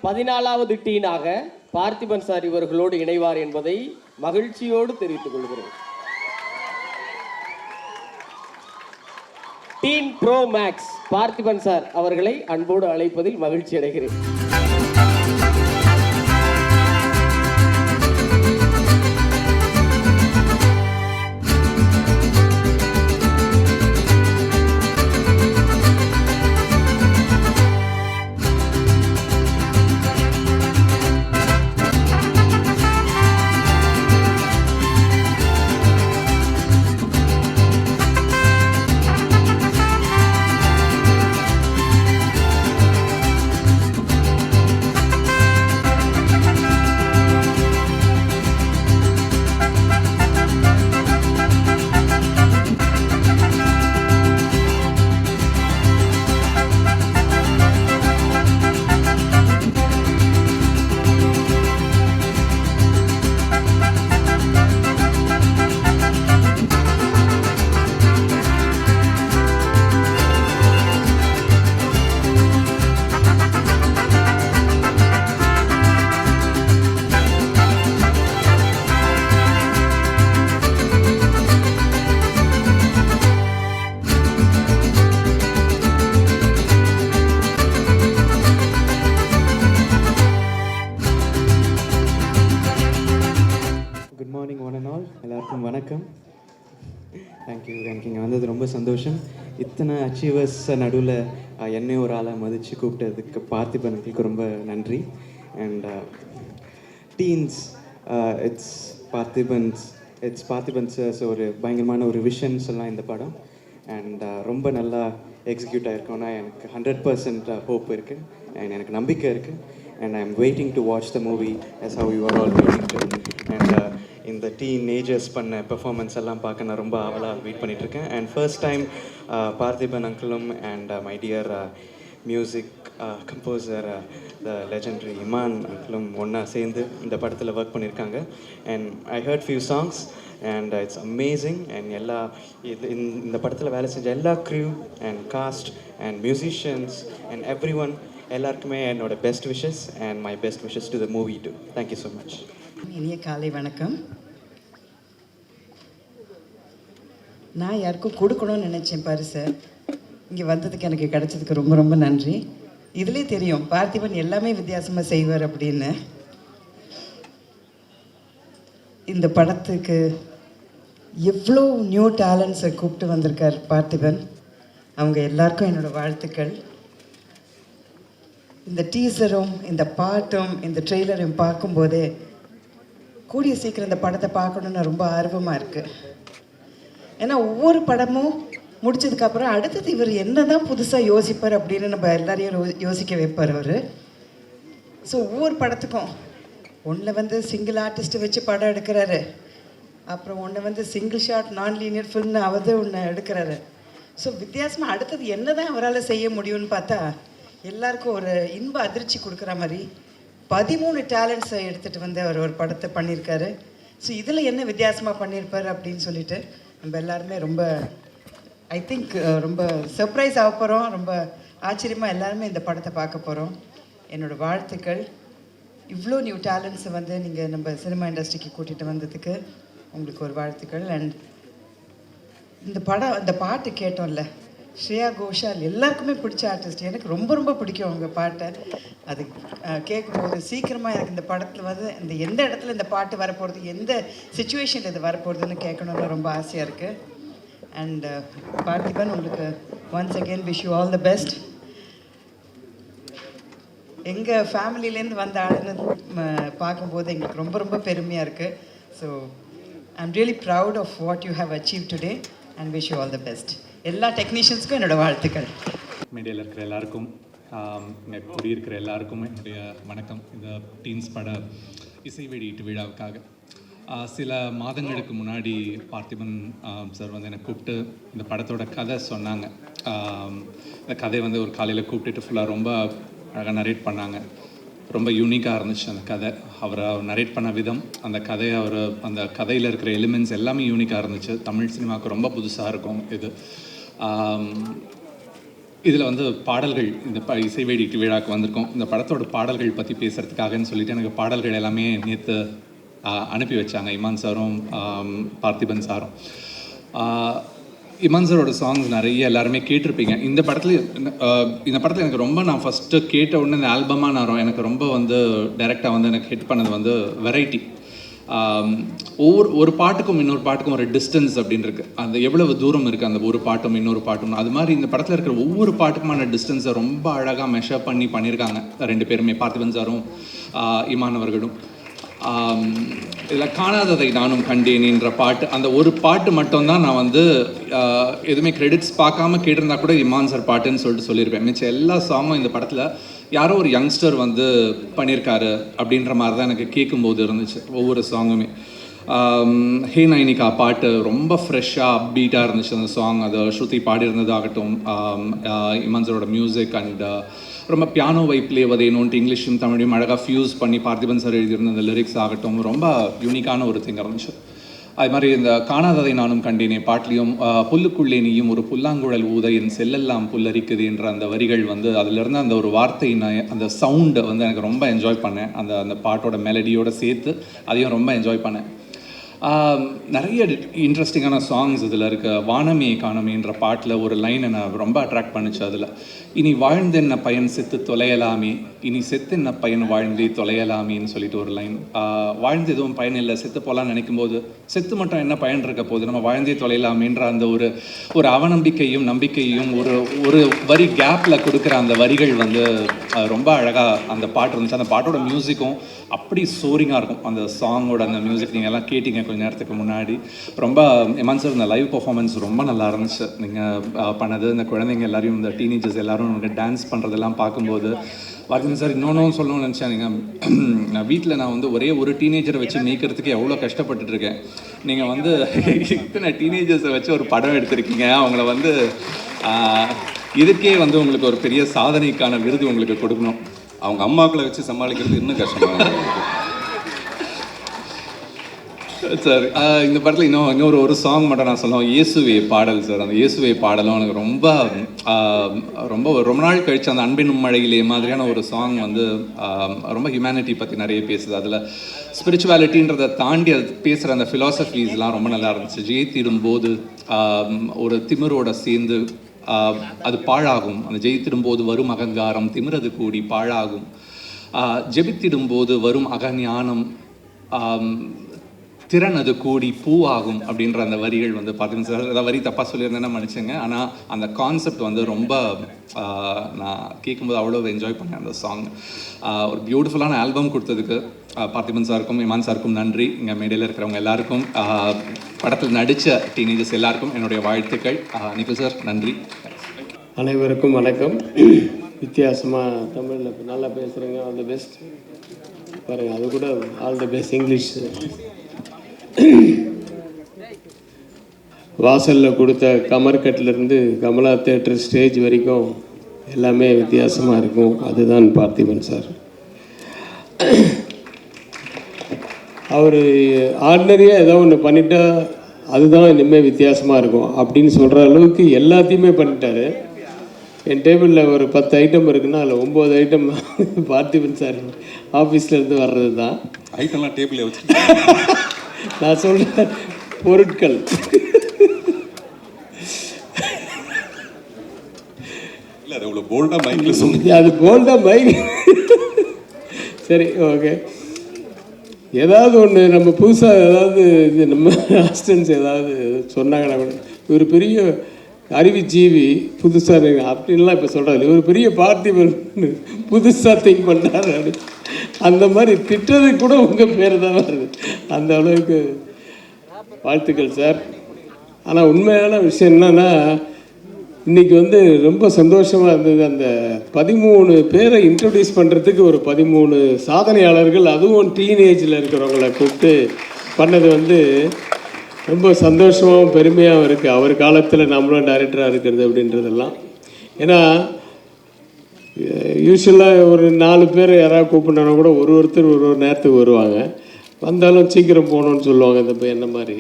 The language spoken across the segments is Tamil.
14வது டீனாக பார்த்திபன் சார் இவர்களோடு இணைவார் என்பதை மகிழ்ச்சியோடு தெரிவித்துக் கொள்கிறேன். டீன் ப்ரோ மேக்ஸ் பார்த்திபன் சார் அவர்களை அன்போடு அழைப்பதில் மகிழ்ச்சி அடைகிறேன். எல்லாருக்கும் வணக்கம். தேங்க்யூ. இங்கே வந்தது ரொம்ப சந்தோஷம். இத்தனை அச்சீவர்ஸ் நடுவில் என்னை ஒரு ஆளாக மதித்து கூப்பிட்டதுக்கு பார்த்திபனுக்கு ரொம்ப நன்றி. அண்ட் டீன்ஸ் இட்ஸ் பார்த்திபன்ஸ் ஒரு பயங்கரமான ஒரு விஷன் சொல்லலாம் இந்த படம். அண்ட் ரொம்ப நல்லா எக்ஸிக்யூட் ஆகிருக்கோன்னா எனக்கு 100% ஹோப் இருக்குது அண்ட் எனக்கு நம்பிக்கை இருக்குது. And I am waiting to watch the movie as how you are all waiting to. And இந்த டீனேஜர்ஸ் பண்ண பெர்ஃபார்மன்ஸ் எல்லாம் பார்க்க நான் ரொம்ப ஆவலாக வெயிட் பண்ணிகிட்ருக்கேன். அண்ட் ஃபர்ஸ்ட் டைம் பார்த்திபன் அங்கிளும் and my dear music composer the legendary Imman அங்கிளும் ஒன்றா சேர்ந்து இந்த படத்தில் ஒர்க் பண்ணியிருக்காங்க. And I heard few songs and it's amazing. And இந்த படத்தில் வேலை செஞ்ச எல்லா crew and cast and musicians and everyone எல்லாருக்குமே என்னோட best wishes and my best wishes to the movie too. Thank you so much. இனிய காலை வணக்கம். நான் யாருக்கும் கொடுக்கணும்னு நினச்சேன் பரிசை. இங்கே வந்ததுக்கு எனக்கு கிடைச்சதுக்கு ரொம்ப ரொம்ப நன்றி. இதுலேயே தெரியும் பார்த்திபன் எல்லாமே வித்தியாசமாக செய்வார் அப்படின்னு. இந்த படத்துக்கு எவ்வளோ நியூ டேலண்ட்ஸை கூப்பிட்டு வந்திருக்கார் பார்த்திபன். அவங்க எல்லாருக்கும் என்னோடய வாழ்த்துக்கள். இந்த டீசரும் இந்த பாட்டும் இந்த ட்ரெய்லரும் பார்க்கும்போதே கூடிய சீக்கிரம் இந்த படத்தை பார்க்கணுன்னு ரொம்ப ஆர்வமாக இருக்குது. ஏன்னா ஒவ்வொரு படமும் முடித்ததுக்கப்புறம் அடுத்தது இவர் என்ன தான் புதுசாக யோசிப்பார் அப்படின்னு நம்ம எல்லாரையும் யோசிக்க வைப்பார் அவர். ஸோ ஒவ்வொரு படத்துக்கும் ஒன்றில் சிங்கிள் ஆர்டிஸ்ட்டை வச்சு படம் எடுக்கிறாரு, அப்புறம் ஒன்று சிங்கிள் ஷாட் நான் லீனியர் ஃபில்ம்னு ஒன்று எடுக்கிறாரு. ஸோ வித்தியாசமாக அடுத்தது என்ன தான் அவரால் செய்ய முடியும்னு பார்த்தா எல்லாருக்கும் ஒரு இன்ப அதிர்ச்சி கொடுக்குற மாதிரி 13 டேலண்ட்ஸை எடுத்துகிட்டு வந்து அவர் ஒரு படத்தை பண்ணியிருக்காரு. ஸோ இதில் என்ன வித்தியாசமாக பண்ணியிருப்பார் அப்படின்னு சொல்லிட்டு நம்ம எல்லாருமே ரொம்ப ஐ திங்க் ரொம்ப சர்ப்ரைஸ் ஆக போகிறோம். ரொம்ப ஆச்சரியமாக எல்லாருமே இந்த படத்தை பார்க்க போகிறோம். என்னோடய வாழ்த்துக்கள். இவ்வளோ நியூ டேலண்ட்ஸை நீங்கள் நம்ம சினிமா இண்டஸ்ட்ரிக்கு கூட்டிகிட்டு வந்ததுக்கு உங்களுக்கு ஒரு வாழ்த்துக்கள். அண்ட் இந்த பாட்டு கேட்டோம்ல, ஸ்ரேயா கோஷால் எல்லாருக்குமே பிடிச்ச ஆர்டிஸ்ட். எனக்கு ரொம்ப ரொம்ப பிடிக்கும் அவங்க பாட்டை. அது கேட்கும்போது சீக்கிரமாக எனக்கு இந்த படத்தில் இந்த எந்த இடத்துல இந்த பாட்டு வரப்போகிறது, எந்த சுச்சுவேஷனில் இது வரப்போகிறதுன்னு கேட்கணுன்னு ரொம்ப ஆசையாக இருக்குது. அண்ட் பார்த்திபன், உங்களுக்கு once again wish you all the best. எங்கள் ஃபேமிலியிலேருந்து வந்த ஆளுன்னு பார்க்கும்போது எங்களுக்கு ரொம்ப ரொம்ப பெருமையாக இருக்குது. So I am really proud of what you have achieve today and wish you all the best. எல்லா டெக்னீஷியன்ஸ்க்கும் என்னோடய வாழ்த்துக்கள். மீடியாவில் இருக்கிற எல்லாருக்கும், இங்கே கூடியிருக்கிற எல்லாருக்கும் என்னுடைய வணக்கம். இந்த டீன்ஸ் பட இசை வெளியீட்டு விழாவுக்காக சில மாதங்களுக்கு முன்னாடி பார்த்திபன் சார் எனக்கு கூப்பிட்டு இந்த படத்தோட கதை சொன்னாங்க. இந்த கதையை ஒரு காலையில் கூப்பிட்டுட்டு ஃபுல்லாக ரொம்ப அழகாக நரேட் பண்ணாங்க. ரொம்ப யூனிக்காக இருந்துச்சு அந்த கதை. அவர் நரேட் பண்ண விதம், அந்த கதையை அந்த கதையில் இருக்கிற எலிமெண்ட்ஸ் எல்லாமே யூனிக்காக இருந்துச்சு. தமிழ் சினிமாவுக்கு ரொம்ப புதுசாக இருக்கும் இது. இதில் வந்து பாடல்கள் இந்த இசை வெளியீட்டு விழாவுக்கு வந்திருக்கோம். இந்த படத்தோட பாடல்கள் பற்றி பேசுகிறதுக்காகன்னு சொல்லிட்டு எனக்கு பாடல்கள் எல்லாமே நேற்று அனுப்பி வச்சாங்க இமான் சாரும் பார்த்திபன் சாரும். இமான் சாரோட சாங்ஸ் நிறைய எல்லாருமே கேட்டிருப்பீங்க. இந்த படத்தில் எனக்கு ரொம்ப நான் ஃபஸ்ட்டு கேட்ட உடனே இந்த ஆல்பமாக நான் எனக்கு ரொம்ப வந்து டைரெக்டாக வந்து எனக்கு ஹிட் பண்ணது வந்து வெரைட்டி. ஒரு பாட்டுக்கும் இன்னொரு பாட்டுக்கும் ஒரு டிஸ்டன்ஸ் அப்படின்னு இருக்குது. அந்த எவ்வளவு தூரம் இருக்குது அந்த ஒரு பாட்டும் இன்னொரு பாட்டும், அது மாதிரி இந்த படத்தில் இருக்கிற ஒவ்வொரு பாட்டுக்குமான டிஸ்டன்ஸை ரொம்ப அழகாக மெஷர் பண்ணியிருக்காங்க ரெண்டு பேருமே, பார்த்திபன் சாரும் இமான் அவர்களும். இதில் காணாததை நானும் கண்டேனின்ற பாட்டு, அந்த ஒரு பாட்டு மட்டும்தான் நான் வந்து எதுவுமே கிரெடிட்ஸ் பார்க்காம கேட்டிருந்தா கூட இமான் சார் பாட்டுன்னு சொல்லியிருப்பேன். மிச்சம் எல்லா சாங்கும் இந்த படத்தில் யாரோ ஒரு யங்ஸ்டர் வந்து பண்ணியிருக்காரு அப்படின்ற மாதிரி தான் எனக்கு கேட்கும்போது இருந்துச்சு ஒவ்வொரு சாங்குமே. ஹே நைனிகா பாட்டு ரொம்ப ஃப்ரெஷ்ஷாக அப்பீட்டாக இருந்துச்சு அந்த சாங். அது ஸ்ருதி பாடியிருந்ததாகட்டும், இமான் சாரோட மியூசிக் அண்ட் ரொம்ப பியானோவை ப்ளே வதையணுன்ட்டு இங்கிலீஷும் தமிழையும் அழகாக ஃபியூஸ் பண்ணி பார்த்திபன் சார் எழுதியிருந்த அந்த லிரிக்ஸ் ஆகட்டும் ரொம்ப யூனிக்கான ஒரு திங் இருந்துச்சு. அது மாதிரி இந்த காணாததை நானும் கண்டேனே பாட்லேயும் புல்லுக்குள்ளே நீயும் ஒரு புல்லாங்குழல் ஊத என் செல்லெல்லாம் புல்லரிக்குது என்ற அந்த வரிகள் வந்து அதிலிருந்து அந்த ஒரு வார்த்தை அந்த சவுண்டை வந்து எனக்கு ரொம்ப என்ஜாய் பண்ணேன். அந்த பாட்டோட மெலடியோடு சேர்த்து அதையும் ரொம்ப என்ஜாய் பண்ணேன். நிறைய இன்ட்ரெஸ்டிங்கான சாங்ஸ் இதில் இருக்க. வானமே காணமேன்ற பாட்டில் ஒரு லைன் என்னை ரொம்ப அட்ராக்ட் பண்ணிச்சு. அதில் இனி வாழ்ந்தென்ன பயன் செத்து தொலையலாமே, இனி செத்தென்ன பயன் வாழ்ந்தே தொலையலாமேன்னு சொல்லிட்டு ஒரு லைன். வாழ்ந்து எதுவும் பயன் இல்லை, செத்து போகலான்னு நினைக்கும் போது செத்து மட்டும் என்ன பயன் இருக்க போகுது, நம்ம வாழ்ந்தே தொலையலாமேன்ற அந்த ஒரு அவநம்பிக்கையும் நம்பிக்கையும் ஒரு வரி கேப்பில் கொடுக்குற அந்த வரிகள் வந்து ரொம்ப அழகாக அந்த பாட்டு இருந்துச்சு. அந்த பாட்டோட மியூசிக்கும் அப்படி சோரிங்காக இருக்கும். அந்த சாங்கோட அந்த மியூசிக் நீங்கள் எல்லாம் கேட்டிங்க கொஞ்சம் நேரத்துக்கு முன்னாடி. ரொம்ப இமான் சார் இந்த லைவ் பர்ஃபார்மன்ஸ் ரொம்ப நல்லா இருந்துச்சு. நீங்கள் பண்ணது இந்த குழந்தைங்க எல்லாரையும், இந்த டீனேஜர்ஸ் எல்லாரும் டான்ஸ் பண்ணுறதெல்லாம் பார்க்கும்போது பார்த்திபன் சார் இன்னொன்றும் சொல்லணும்னு நினச்சேன். நான் வீட்டில் நான் வந்து ஒரே ஒரு டீனேஜரை வச்சு மேய்க்கிறதுக்கு எவ்வளோ கஷ்டப்பட்டுருக்கேன். நீங்கள் வந்து இத்தனை டீனேஜர்ஸை வச்சு ஒரு படம் எடுத்திருக்கீங்க. அவங்கள வந்து இதுக்கே வந்து உங்களுக்கு ஒரு பெரிய சாதனைக்கான விருது உங்களுக்கு கொடுக்கணும். அவங்க அம்மாக்களை வச்சு சமாளிக்கிறது இன்னும் கஷ்டமாக சார். இந்த படத்தில் இன்னொரு ஒரு சாங் மட்டும் நான் சொல்லுவேன், இயேசுவே பாடல் சார். அந்த இயேசுவே பாடலும் எனக்கு ரொம்ப நாள் கழிச்சு அந்த அன்பின் மழையிலே மாதிரியான ஒரு சாங் வந்து ரொம்ப ஹியூமனிட்டி பற்றி நிறைய பேசுது. அதில் ஸ்பிரிச்சுவாலிட்டின்றதை தாண்டி அது பேசுகிற அந்த ஃபிலாசபிஸ்லாம் ரொம்ப நல்லா இருந்துச்சு. ஜெயித்திடும்போது ஒரு திமிரோட சேர்ந்து அது பாழாகும், அந்த ஜெயித்திடும்போது வரும் அகங்காரம் திமிரது கூடி பாழாகும், ஜெபித்திடும்போது வரும் அகஞானம் திறன் அது கூடி பூவாகும் அப்படின்ற அந்த வரிகள் வந்து பார்த்தீங்கன்னா சார், ஏதாவது வரி தப்பாக சொல்லியிருந்தேன்னா மன்னிச்சுங்க. ஆனால் அந்த கான்செப்ட் வந்து ரொம்ப நான் கேட்கும்போது அவ்வளோ என்ஜாய் பண்ணேன் அந்த சாங். ஒரு பியூட்டிஃபுல்லான ஆல்பம் கொடுத்ததுக்கு பார்த்திபன் சாருக்கும் இமான் சாருக்கும் நன்றி. இங்கே மேடையில் இருக்கிறவங்க எல்லாருக்கும், படத்தில் நடித்த டீனேஜர்ஸ் எல்லாருக்கும் என்னுடைய வாழ்த்துக்கள். நிகில் சார் நன்றி. அனைவருக்கும் வணக்கம். வித்தியாசமாக தமிழில் நல்லா பேசுகிறேங்க, ஆல் தி பெஸ்ட். பாருங்கள், அது கூட ஆல் தி பெஸ்ட் இங்கிலீஷ். வாசலில் கொடுத்த கமர்கட்லேருந்து கமலா தேட்டர் ஸ்டேஜ் வரைக்கும் எல்லாமே வித்தியாசமாக இருக்கும். அதுதான் பார்த்திபன் சார். அவர் ஆர்டினரியாக ஏதோ ஒன்று பண்ணிட்டா அதுதான் இனிமேல் வித்தியாசமாக இருக்கும் அப்படின்னு சொல்கிற அளவுக்கு எல்லாத்தையுமே பண்ணிட்டாரு. என் டேபிளில் ஒரு 10 ஐட்டம் இருக்குன்னா அதில் 9 ஐட்டம் பார்த்திபன் சார் ஆஃபீஸ்லேருந்து வர்றது தான். ஐட்டம்லாம் டேபிளில் வச்சு நான் சொல்கிறேன் பொருட்கள். இல்லை, அது அவ்வளோ போல்டாக மைக்கில் சொன்னீங்க. அது போல்டாக மைக். சரி, ஓகே. ஏதாவது ஒன்று நம்ம புதுசாக ஏதாவது இது நம்ம அசிஸ்டன்ஸ் ஏதாவது சொன்னாங்கன்னா கூட ஒரு பெரிய அறிவுஜீவி புதுசாக அப்படின்லாம் இப்போ சொல்கிறாரு. ஒரு பெரிய பார்த்திபன் புதுசாக திங்க் பண்ணுறாரு அப்படி. அந்த மாதிரி திட்டத்துக்கு கூட உங்கள் பேர் தான் வருது. அந்த அளவுக்கு வாழ்த்துக்கள் சார். ஆனால் உண்மையான விஷயம் என்னன்னா, இன்றைக்கி வந்து ரொம்ப சந்தோஷமாக இருந்தது. அந்த 13 பேரை இன்ட்ரடியூஸ் பண்ணுறதுக்கு ஒரு 13 சாதனையாளர்கள், அதுவும் டீனேஜில் இருக்கிறவங்கள கூப்பிட்டு பண்ணது வந்து ரொம்ப சந்தோஷமாகவும் பெருமையாகவும் இருக்குது. அவர் காலத்தில் நம்மளும் டைரக்டராக இருக்கிறது அப்படின்றதெல்லாம். ஏன்னா யூஸ்வலாக ஒரு 4 பேர் யாராவது கூப்பிட்னா கூட ஒருத்தர் ஒரு நேரத்துக்கு வருவாங்க. வந்தாலும் சீக்கிரம் போகணுன்னு சொல்லுவாங்க இந்த என்ன மாதிரி.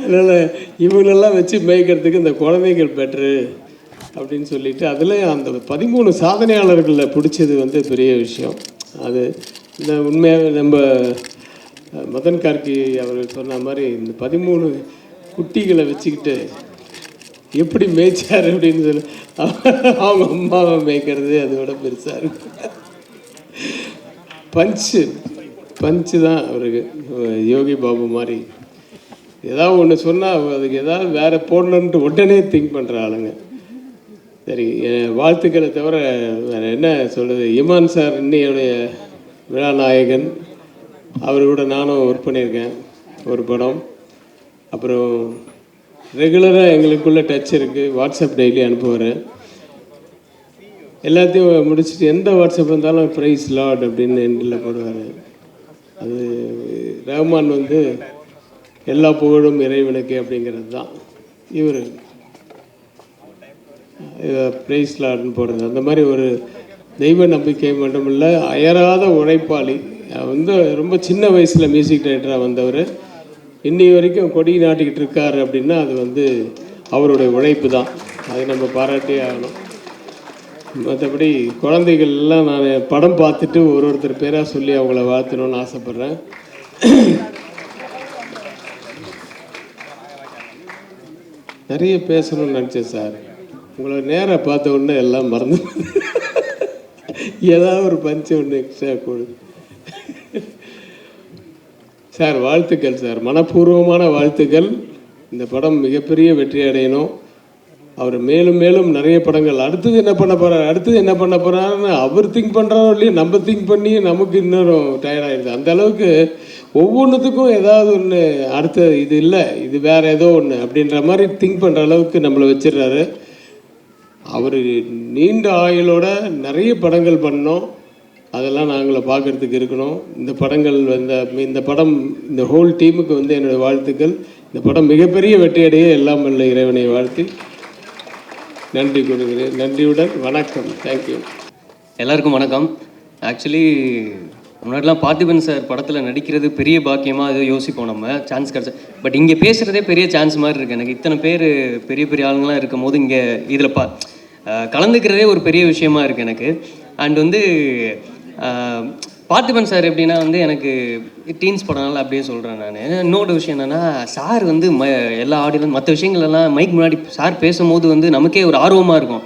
அதனால் இவங்களெல்லாம் வச்சு மேய்க்கிறதுக்கு இந்த குழந்தைகள் பெட்ரு அப்படின்னு சொல்லிட்டு அதில் அந்த 13 சாதனையாளர்களில் பிடிச்சது வந்து பெரிய விஷயம். அது இந்த உண்மையாக நம்ம மதன் கார்கி அவர்கள் சொன்ன மாதிரி இந்த 13 குட்டிகளை வச்சுக்கிட்டு எப்படி மேய்ச்சார் அப்படின்னு சொல்லி அவங்க அம்மாவை மேய்க்கிறது அதோட பெருசாக இருக்கு. பஞ்சு தான் அவருக்கு. யோகி பாபு மாதிரி ஏதாவது ஒன்று சொன்னால் அதுக்கு ஏதாவது வேறு போடணுன்ட்டு உடனே திங்க் பண்ணுற ஆளுங்க. சரி, வாழ்த்துக்களை தவிர வேறு என்ன சொல்கிறது. இமான் சார் இன்னையுடைய விழா நாயகன், அவர் கூட நானும் ஒர்க் பண்ணியிருக்கேன் ஒரு படம். அப்புறம் ரெகுலராக எங்களுக்குள்ளே டச் இருக்குது. வாட்ஸ்அப் டெய்லி அனுப்புவார். எல்லாத்தையும் முடிச்சுட்டு எந்த வாட்ஸ்அப் இருந்தாலும் ப்ரைஸ் லார்ட் அப்படின்னு எண்டில் போடுவார். அது ரஹ்மான் வந்து எல்லா புகழும் இறைவனுக்கு அப்படிங்கிறது தான். இவர் ப்ரைஸ் லார்ட்னு போடுறது. அந்த மாதிரி ஒரு தெய்வ நம்பிக்கை மட்டுமில்லை, அயராத உழைப்பாளி. வந்து ரொம்ப சின்ன வயசில் மியூசிக் டைரக்டராக வந்தவர் இன்னி வரைக்கும் கொடி நாட்டிக்கிட்டு இருக்கார் அப்படின்னா அது வந்து அவருடைய உழைப்பு தான். அதை நம்ம பாராட்டியே ஆகணும். மற்றபடி குழந்தைகள் எல்லாம் நான் படம் பார்த்துட்டு ஒருத்தர் பேராக சொல்லி அவங்கள வாழ்த்தணும்னு ஆசைப்பட்றேன். நிறைய பேசணும்னு நினச்சேன் சார். உங்களை நேராக பார்த்த உடனே எல்லாம் மறந்து ஏதாவது ஒரு பஞ்சு ஒன்று எக்ஸ்ட்ரா கொடு சார். வாழ்த்துக்கள் சார், மனப்பூர்வமான வாழ்த்துக்கள். இந்த படம் மிகப்பெரிய வெற்றி அடையணும். அவர் மேலும் மேலும் நிறைய படங்கள் அடுத்தது என்ன பண்ண போகிறாருன்னு அவர் திங்க் பண்ணுறாரோ இல்லையே, நம்ம திங்க் பண்ணி நமக்கு இன்னும் டயர்டாகிடுது. அந்த அளவுக்கு ஒவ்வொன்றுத்துக்கும் ஏதாவது ஒன்று அடுத்த இது இல்லை, இது வேறு ஏதோ ஒன்று அப்படின்ற மாதிரி திங்க் பண்ணுற அளவுக்கு நம்மளை வச்சிடுறாரு. அவர் நீண்ட ஆயுளோட நிறைய படங்கள் பண்ணோம். அதெல்லாம் நாங்களை பார்க்குறதுக்கு இருக்கணும். இந்த படம் இந்த ஹோல் டீமுக்கு வந்து என்னுடைய வாழ்த்துக்கள். இந்த படம் மிகப்பெரிய வெற்றியடைய எல்லாம் வல்ல இறைவனை வாழ்த்தி நன்றி கொடுக்குறேன். நன்றியுடன் வணக்கம். தேங்க்யூ. எல்லாருக்கும் வணக்கம். ஆக்சுவலி முன்னாடிலாம் பார்த்திபன் சார் படத்தில் நடிக்கிறது பெரிய பாக்கியமாக அது யோசிப்போம், நம்ம சான்ஸ் கிடச்சா. பட் இங்கே பேசுகிறதே பெரிய சான்ஸ் மாதிரி இருக்குது எனக்கு. இத்தனை பேர் பெரிய பெரிய ஆளுங்களாம் இருக்கும் போது இங்கே இதில் கலந்துக்கிறதே ஒரு பெரிய விஷயமா இருக்குது எனக்கு. அண்ட் வந்து பார்த்திபன் சார் எப்படின்னா வந்து எனக்கு டீன்ஸ் படம்னால அப்படியே சொல்கிறேன் நான். இன்னொரு விஷயம் என்னென்னா, சார் வந்து எல்லா ஆடியன்ஸ் மற்ற விஷயங்கள்லாம் மைக் முன்னாடி சார் பேசும்போது வந்து நமக்கே ஒரு ஆர்வமாக இருக்கும்.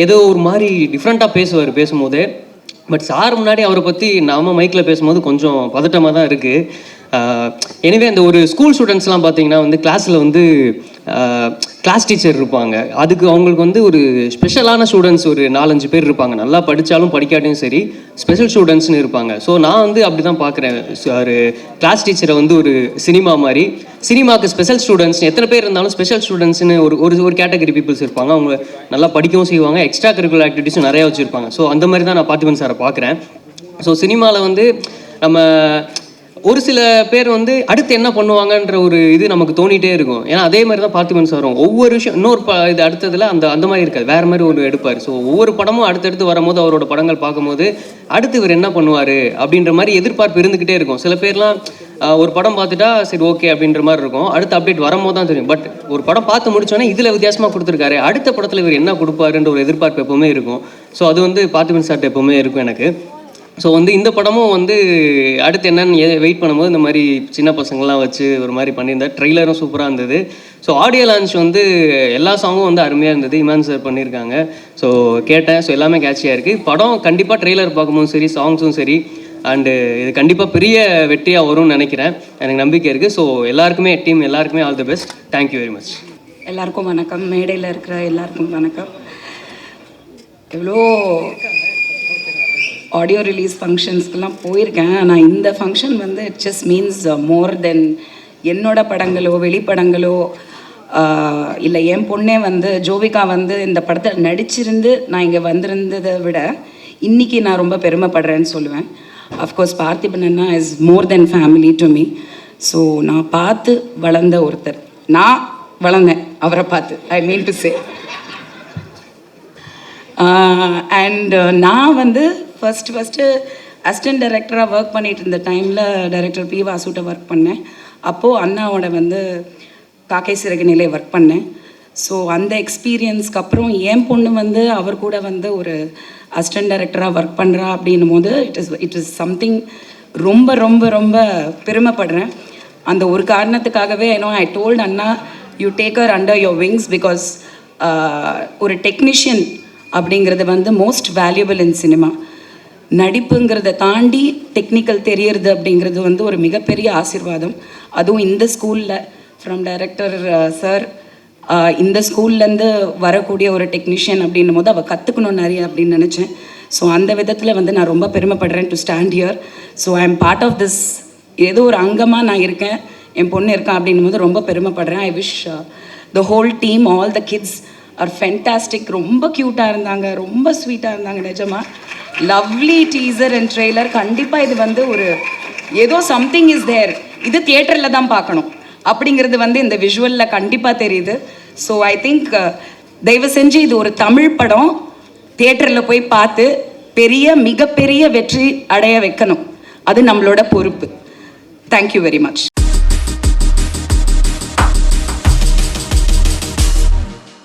ஏதோ ஒரு மாதிரி டிஃப்ரெண்ட்டாக பேசுவார் பேசும்போது. பட் சார் முன்னாடி அவரை பற்றி நாம் மைக்கில் பேசும்போது கொஞ்சம் பதட்டமாக தான் இருக்குது. எனிவே அந்த ஒரு ஸ்கூல் ஸ்டூடெண்ட்ஸ்லாம் பார்த்தீங்கன்னா வந்து கிளாஸில் வந்து கிளாஸ் டீச்சர் இருப்பாங்க. அதுக்கு அவங்களுக்கு வந்து ஒரு ஸ்பெஷலான ஸ்டூடெண்ட்ஸ் ஒரு 4-5 பேர் இருப்பாங்க. நல்லா படித்தாலும் படிக்காட்டியும் சரி ஸ்பெஷல் ஸ்டூடெண்ட்ஸ்னு இருப்பாங்க. ஸோ நான் வந்து அப்படி தான் பார்க்குறேன். ஒரு கிளாஸ் டீச்சரை வந்து ஒரு சினிமா மாதிரி, சினிமாவுக்கு ஸ்பெஷல் ஸ்டூடெண்ட்ஸ் எத்தனை பேர் இருந்தாலும் ஸ்பெஷல் ஸ்டூடெண்ட்ஸ்னு ஒரு கேட்டகரி பீப்புள்ஸ் இருப்பாங்க. அவங்க நல்லா படிக்கவும் செய்வாங்க, எக்ஸ்ட்ரா கரிக்குலர் ஆக்டிவிட்டீஸும் நிறையா வச்சுருப்பாங்க. ஸோ அந்த மாதிரி தான் நான் பார்த்திபன் சாரை பார்க்குறேன். ஸோ சினிமாவில் வந்து நம்ம ஒரு சில பேர் வந்து அடுத்து என்ன பண்ணுவாங்கன்ற ஒரு இது நமக்கு தோணிகிட்டே இருக்கும். ஏன்னா அதே மாதிரி தான் பார்த்திபன் சாரும் ஒவ்வொரு விஷயம் இன்னொரு இது அடுத்ததில் அந்த மாதிரி இருக்காது, வேறு மாதிரி ஒரு எடுப்பார். ஸோ ஒவ்வொரு படமும் அடுத்தடுத்து வரும்போது அவரோட படங்கள் பார்க்கும்போது அடுத்து இவர் என்ன பண்ணுவார் அப்படின்ற மாதிரி எதிர்பார்ப்பு இருந்துக்கிட்டே இருக்கும். சில பேர்லாம் ஒரு படம் பார்த்துட்டா சரி ஓகே அப்படின்ற மாதிரி இருக்கும், அடுத்த அப்டேட் வரும்போது தான் தெரியும். பட் ஒரு படம் பார்த்து முடிச்சோன்னே இதில் வித்தியாசமாக கொடுத்துருக்காரு, அடுத்த படத்தில் இவர் என்ன கொடுப்பாருன்ற ஒரு எதிர்பார்ப்பு எப்போவுமே இருக்கும். ஸோ அது வந்து பார்த்திபன் சார்ட்ட எப்போவுமே இருக்கும் எனக்கு. ஸோ வந்து இந்த படமும் வந்து அடுத்து என்னன்னு வெயிட் பண்ணும்போது இந்த மாதிரி சின்ன பசங்கள்லாம் வச்சு ஒரு மாதிரி பண்ணியிருந்தார். ட்ரெய்லரும் சூப்பராக இருந்தது. ஸோ ஆடியோ லான்ச் வந்து எல்லா சாங்கும் வந்து அருமையாக இருந்தது. இமான் சார் பண்ணியிருக்காங்க. ஸோ கேட்டேன். ஸோ எல்லாமே கேட்சியாக இருக்குது. படம் கண்டிப்பாக ட்ரெய்லர் பார்க்கும்போதும் சரி சாங்ஸும் சரி அண்டு இது கண்டிப்பாக பெரிய வெற்றியாக வரும்னு நினைக்கிறேன். எனக்கு நம்பிக்கை இருக்குது. ஸோ எல்லாருக்குமே டீம் எல்லாருக்குமே all the best. Thank you very much. எல்லாருக்கும் வணக்கம். மேடையில் இருக்கிற எல்லாருக்கும் வணக்கம். எவ்வளோ ஆடியோ ரிலீஸ் ஃபங்க்ஷன்ஸ்க்கெல்லாம் போயிருக்கேன். ஆனால் இந்த ஃபங்க்ஷன் வந்து இட் ஜஸ்ட் மீன்ஸ் மோர் தென் என்னோட படங்களோ வெளிப்படங்களோ இல்லை என் பொண்ணே வந்து ஜோவிகா வந்து இந்த படத்தில் நடிச்சிருந்து நான் இங்கே வந்திருந்ததை விட இன்றைக்கி நான் ரொம்ப பெருமைப்படுறேன்னு சொல்லுவேன். Of course Parthiban Anna is more then family to me. So நான் பார்த்து வளர்ந்த ஒருத்தர், நான் வளர்ந்தேன் அவரை பார்த்து, ஐ மீன் டு சே. அண்ட் நான் வந்து ஃபஸ்ட்டு அசிஸ்டன்ட் டைரக்டராக ஒர்க் பண்ணிகிட்டு இருந்த டைமில் டைரக்டர் பி வாசுட்ட ஒர்க் பண்ணேன். அப்போது அண்ணாவோட வந்து காக்கை சிறகு நிலை ஒர்க் பண்ணேன். ஸோ அந்த எக்ஸ்பீரியன்ஸ்க்கு அப்புறம் என் பொண்ணு வந்து அவர் கூட வந்து ஒரு அசிஸ்டன்ட் டைரக்டராக ஒர்க் பண்ணுறா அப்படின்னும் போது இட் இஸ் சம்திங் ரொம்ப ரொம்ப ரொம்ப பெருமைப்படுறேன். அந்த ஒரு காரணத்துக்காகவே ஐ டோல்ட் அண்ணா you take her under your wings because ஒரு டெக்னீஷியன் அப்படிங்கிறது வந்து மோஸ்ட் வேல்யூபிள் இன் சினிமா. நடிப்புங்கிறத தாண்டி டெக்னிக்கல் தெரியறது அப்படிங்கிறது வந்து ஒரு மிகப்பெரிய ஆசீர்வாதம். அதுவும் இந்த ஸ்கூலில் ஃப்ரம் டைரக்டர் சார் இந்த ஸ்கூல்லேருந்து வரக்கூடிய ஒரு டெக்னீஷியன் அப்படின்னும் போது அவள் கற்றுக்கணும் நிறைய அப்படின்னு நினச்சேன். ஸோ அந்த விதத்தில் வந்து நான் ரொம்ப பெருமைப்படுறேன் to stand here. So I am part of this, ஏதோ ஒரு அங்கமாக நான் இருக்கேன், என் பொண்ணு இருக்கேன் அப்படின்னும் போது ரொம்ப பெருமைப்படுறேன். I wish the whole team, all the kids are fantastic. ரொம்ப க்யூட்டாக இருந்தாங்க, ரொம்ப ஸ்வீட்டாக இருந்தாங்க நிஜமாக. Lovely teaser and trailer. கண்டிப்பாக இது வந்து ஒரு ஏதோ சம்திங் இஸ் தேர், இது தியேட்டரில் தான் பார்க்கணும் அப்படிங்கிறது வந்து இந்த விஷுவலில் கண்டிப்பாக தெரியுது. ஸோ ஐ திங்க் தயவு செஞ்சு இது ஒரு தமிழ் படம், தியேட்டரில் போய் பார்த்து மிகப்பெரிய வெற்றி அடைய வைக்கணும். அது நம்மளோட பொறுப்பு. Thank you very much.